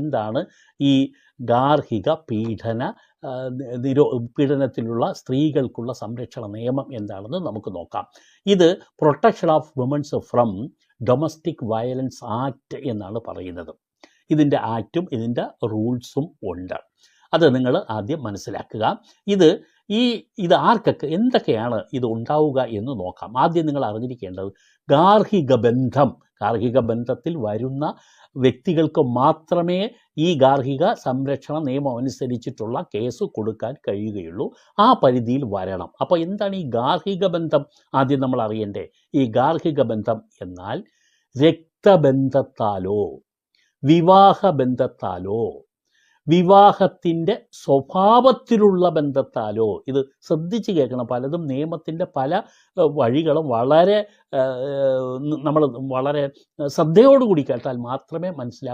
എന്താണ് ഈ ഗാർഹിക പീഡനത്തിലുള്ള സ്ത്രീകൾക്കുള്ള സംരക്ഷണ നിയമം എന്താണെന്ന് നമുക്ക് നോക്കാം. ഇത് protection of women's from domestic violence act എന്നാണ് പറയുന്നത്. ഇതിൻ്റെ ആക്റ്റും ഇതിൻ്റെ റൂൾസും ഉണ്ട്. അത് നിങ്ങൾ ആദ്യം മനസ്സിലാക്കുക. ഇത് ആർക്കൊക്കെ എന്തൊക്കെയാണ് ഇത് ഉണ്ടാവുക എന്ന് നോക്കാം. ആദ്യം നിങ്ങൾ അറിഞ്ഞിരിക്കേണ്ടത് ഗാർഹിക ബന്ധത്തിൽ വരുന്ന വ്യക്തികൾക്ക് മാത്രമേ ഈ ഗാർഹിക സംരക്ഷണ നിയമം അനുസരിച്ചിട്ടുള്ള കേസ് കൊടുക്കാൻ കഴിയുകയുള്ളൂ. ആ പരിധിയിൽ വരണം. അപ്പോൾ എന്താണ് ഈ ഗാർഹിക ബന്ധം? ആദ്യം നമ്മൾ അറിയണ്ടേ. ഈ ഗാർഹിക ബന്ധം എന്നാൽ രക്തബന്ധത്താലോ വിവാഹബന്ധത്താലോ വിവാഹത്തിൻ്റെ സ്വഭാവത്തിലുള്ള ബന്ധത്താലോ, ഇത് ശ്രദ്ധിച്ച് കേൾക്കണം. പലതും നിയമത്തിൻ്റെ പല വഴികളും വളരെ നമ്മൾ വളരെ ശ്രദ്ധയോടുകൂടി കേട്ടാൽ മാത്രമേ മനസ്സിലാകൂ